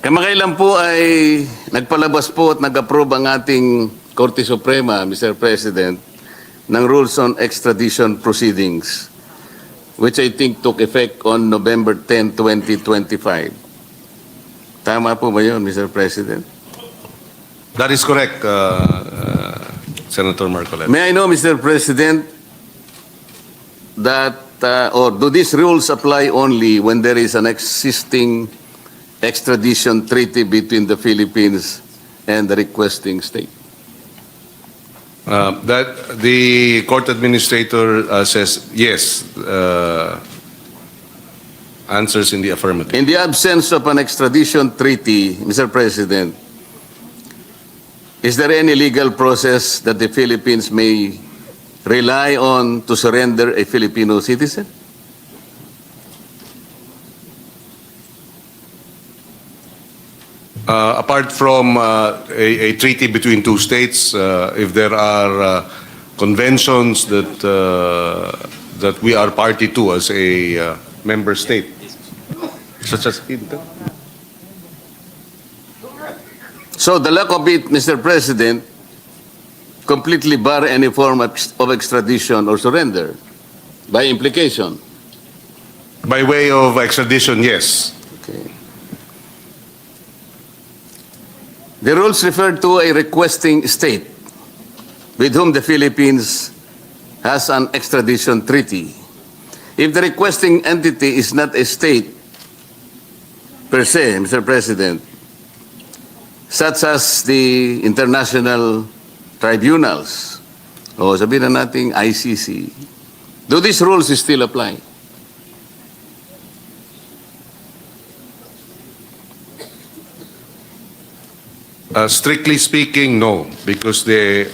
Kamakailan po ay nagpalabas po at nag-approve ang ating Korte Suprema, Mr. President, ng rules on extradition proceedings, which I think took effect on November 10, 2025. Tama po ba yun, Mr. President? That is correct, Senator Marcoleta. May I know, Mr. President, that or do these rules apply only when there is an existing extradition treaty between the Philippines and the requesting state? That the court administrator says yes, answers in the affirmative. In the absence of an extradition treaty, Mr. President, is there any legal process that the Philippines may rely on to surrender a Filipino citizen? Apart from a treaty between two states, if there are conventions that that we are party to as a member state, such as hindered. So the lack of it, Mr. President, completely bar any form of extradition or surrender by implication. By way of extradition, yes. Okay. The rules refer to a requesting state with whom the Philippines has an extradition treaty. If the requesting entity is not a state per se, Mr. President, such as the international tribunals, o sabihin na nating ICC, do these rules still apply? Strictly speaking, no, because the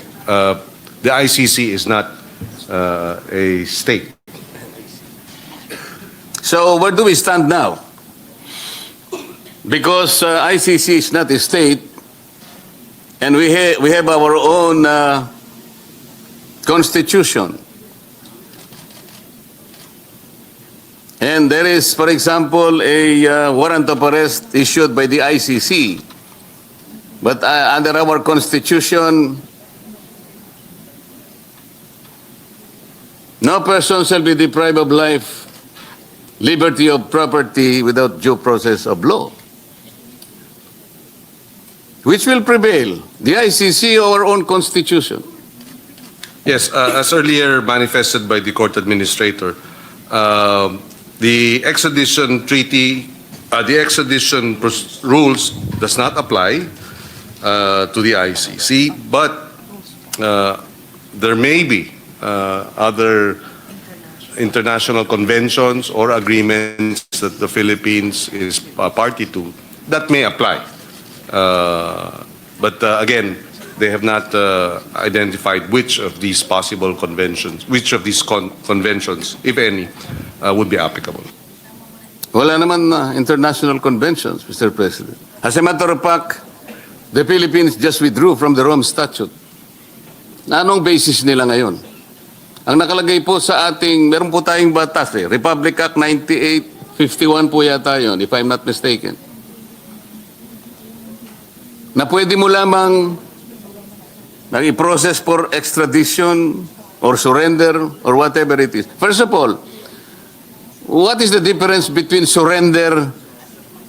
ICC is not a state. So where do we stand now? Because ICC is not a state, and we have our own constitution. And there is, for example, a warrant of arrest issued by the ICC. But under our constitution, no person shall be deprived of life, liberty of property without due process of law. Which will prevail, the ICC or our own constitution? Yes, as earlier manifested by the court administrator, the extradition treaty, the extradition rules does not apply to the ICC, but there may be other international conventions or agreements that the Philippines is party to that may apply. But again, they have not identified which of these possible conventions, which of these conventions, if any, would be applicable. Wala naman international conventions, Mr. President. As a matter of fact, the Philippines just withdrew from the Rome Statute. Na anong basis nila ngayon? Ang nakalagay po sa ating, meron po tayong batas Republic Act 9851 po yata yun, if I'm not mistaken. Na pwede mo lamang i-process for extradition or surrender or whatever it is. First of all, what is the difference between surrender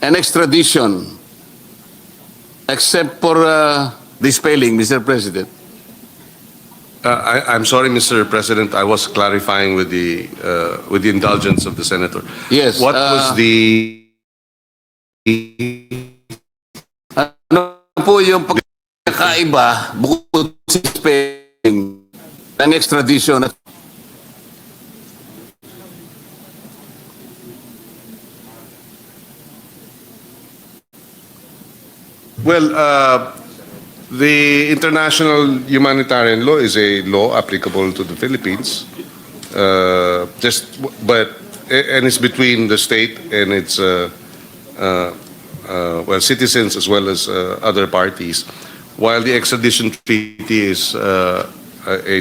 and extradition? Except for the spelling, Mr. President. I'm sorry, Mr. President. I was clarifying with the indulgence of the senator. Yes. What was the? Ano po yung pagkakaiba bukod sa spelling ng extradition? Well, the international humanitarian law is a law applicable to the Philippines, and it's between the state and its citizens as well as other parties, while the extradition treaty is a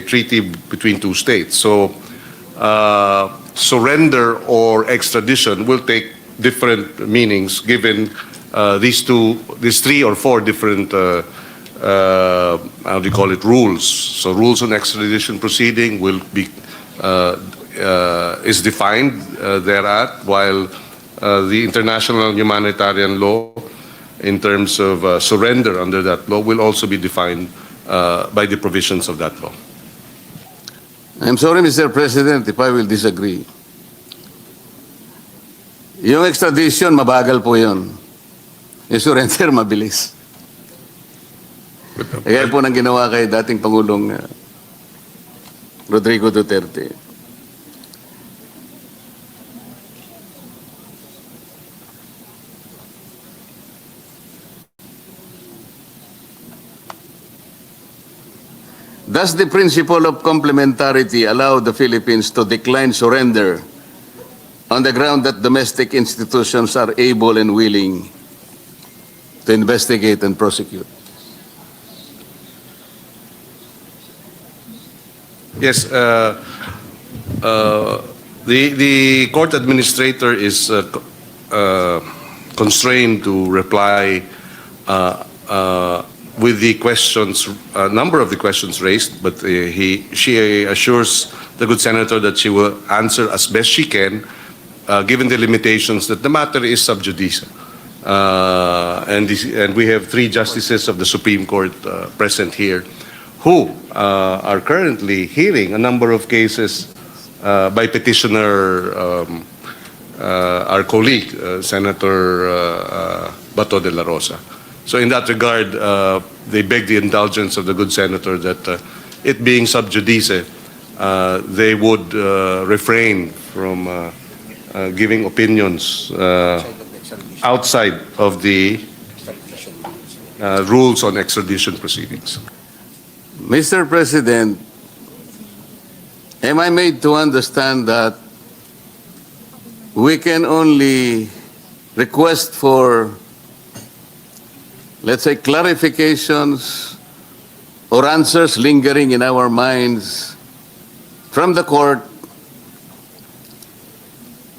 treaty between two states. So, surrender or extradition will take different meanings given these three or four different, how do you call it, rules. So rules on extradition proceeding will be, is defined thereat, while the international humanitarian law in terms of surrender under that law will also be defined by the provisions of that law. I'm sorry, Mr. President, if I will disagree. Yung extradition, mabagal po yun. Yung surrender, mabilis. Kaya po nang ginawa kay dating Pangulong Rodrigo Duterte. Does the principle of complementarity allow the Philippines to decline surrender on the ground that domestic institutions are able and willing to investigate and prosecute? Yes, the court administrator is constrained to reply with the questions, a number of the questions raised, but she assures the good senator that she will answer as best she can, given the limitations that the matter is subjudice. And we have three justices of the Supreme Court present here who are currently hearing a number of cases by petitioner, our colleague, Senator Bato de la Rosa. So in that regard, they beg the indulgence of the good senator that it being subjudice, they would refrain from giving opinions outside of the rules on extradition proceedings. Mr. President, am I made to understand that we can only request for, let's say, clarifications or answers lingering in our minds from the court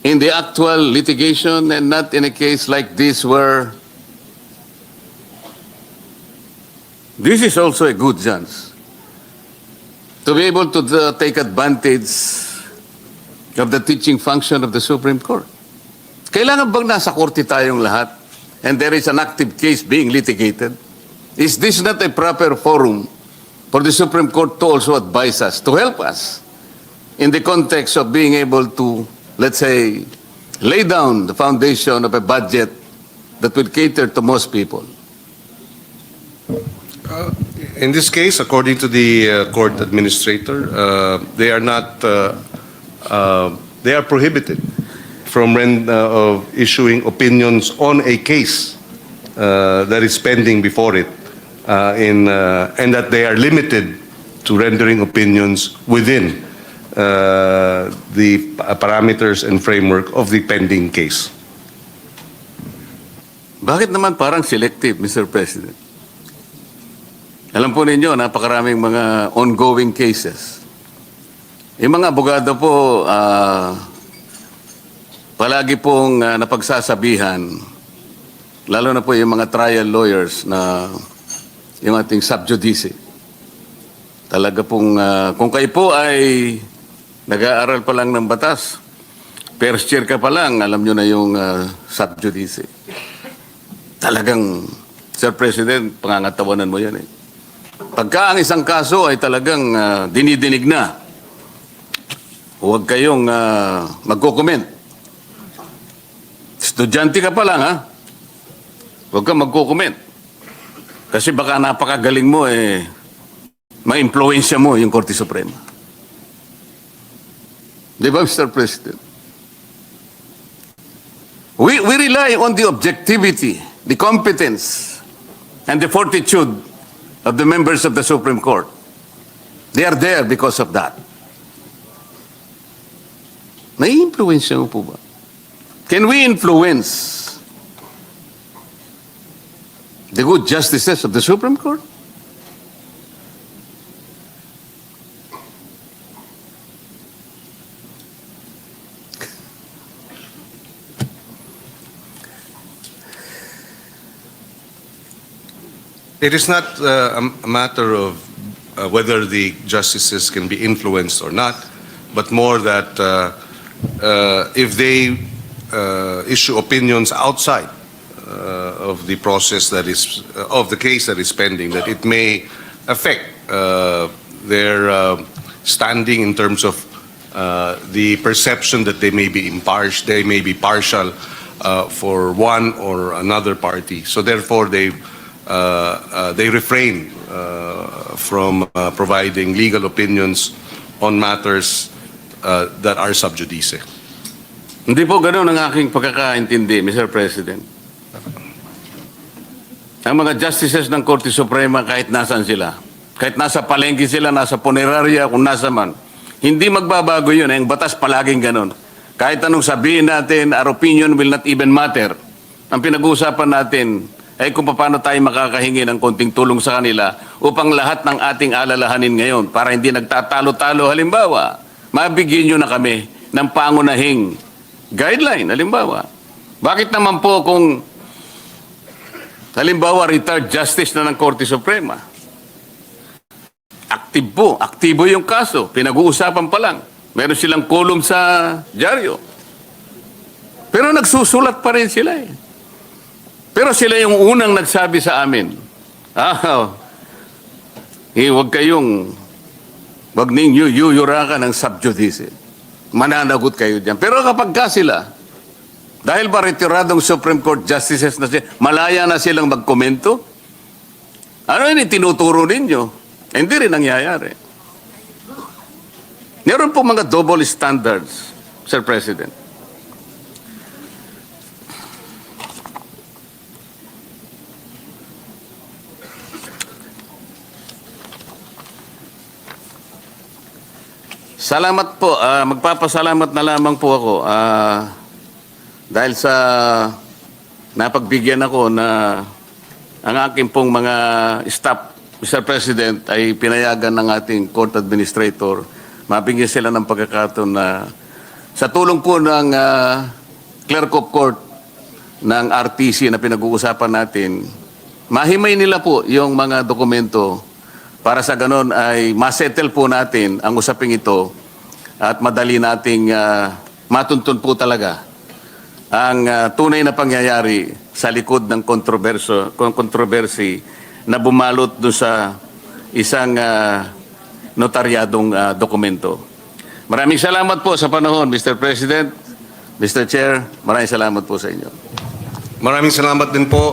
in the actual litigation and not in a case like this where this is also a good chance to be able to take advantage of the teaching function of the Supreme Court. Kailangan bang nasa korte tayong lahat and there is an active case being litigated? Is this not a proper forum for the Supreme Court to also advise us, to help us in the context of being able to, let's say, lay down the foundation of a budget that will cater to most people? In this case, according to the court administrator, they are not, they are prohibited from issuing opinions on a case that is pending before it, and that they are limited to rendering opinions within the parameters and framework of the pending case. Bakit naman parang selective, Mr. President? Alam po ninyo, napakaraming mga ongoing cases. Yung mga abogado po, palagi pong napagsasabihan, lalo na po yung mga trial lawyers na yung ating subjudice. Talaga pong, kung kayo po ay nag-aaral pa lang ng batas, first year ka pa lang, alam nyo na yung subjudice. Talagang, Sir President, pangangatawanan mo yan eh. Pagka ang isang kaso ay talagang dinidinig na, huwag kayong magko-comment. Estudyante ka pa lang, ha? Huwag kang magko-comment. Kasi baka napakagaling mo, ma-impluensya mo yung Korte Suprema. Di ba, Mr. President? We rely on the objectivity, the competence, and the fortitude of the members of the Supreme Court. They are there because of that. Nai-influensya mo po ba? Can we influence the good justices of the Supreme Court? It is not a matter of whether the justices can be influenced or not, but more that if they issue opinions outside of the process that is of the case that is pending, that it may affect their standing in terms of the perception that they may be partial for one or another party. So therefore, they refrain from providing legal opinions on matters that are subjudice. Hindi po ganun ang aking pagkakaintindi, Mr. President. Ang mga justices ng Korte Suprema, kahit nasan sila, kahit nasa palengke sila, nasa punerarya, kung nasa man, hindi magbabago yun. Ang batas palaging ganun. Kahit anong sabihin natin, our opinion will not even matter. Ang pinag-uusapan natin ay kung paano tayo makakahingi ng konting tulong sa kanila upang lahat ng ating alalahanin ngayon para hindi nagtatalo-talo. Halimbawa, mabigyan nyo na kami ng pangunahing guideline. Halimbawa, bakit naman po kung halimbawa retired justice na ng Korte Suprema, aktibo yung kaso, pinag-uusapan pa lang. Meron silang column sa dyaryo. Pero nagsusulat pa rin sila eh. Pero sila yung unang nagsabi sa amin, wag ninyo yuyurakan ng subjudice. Mananagot kayo dyan. Pero kapag ka sila, dahil ba retiradong Supreme Court justices na sila, malaya na silang magkomento, ano yun tinuturo ninyo? Hindi rin nangyayari. Meron po mga double standards, Sir President. Salamat po. Magpapasalamat na lamang po ako dahil sa napagbigyan ako na ang aking pong mga staff, Mr. President, ay pinayagan ng ating court administrator. Mabigyan sila ng pagkakataon na sa tulong po ng clerk of court ng RTC na pinag-uusapan natin, mahimay nila po yung mga dokumento para sa ganon ay masettle po natin ang usaping ito at madali nating matuntun po talaga ang tunay na pangyayari sa likod ng kontrobersy na bumalot doon sa isang notaryadong dokumento. Maraming salamat po sa panahon, Mr. President, Mr. Chair. Maraming salamat po sa inyo. Maraming salamat din po.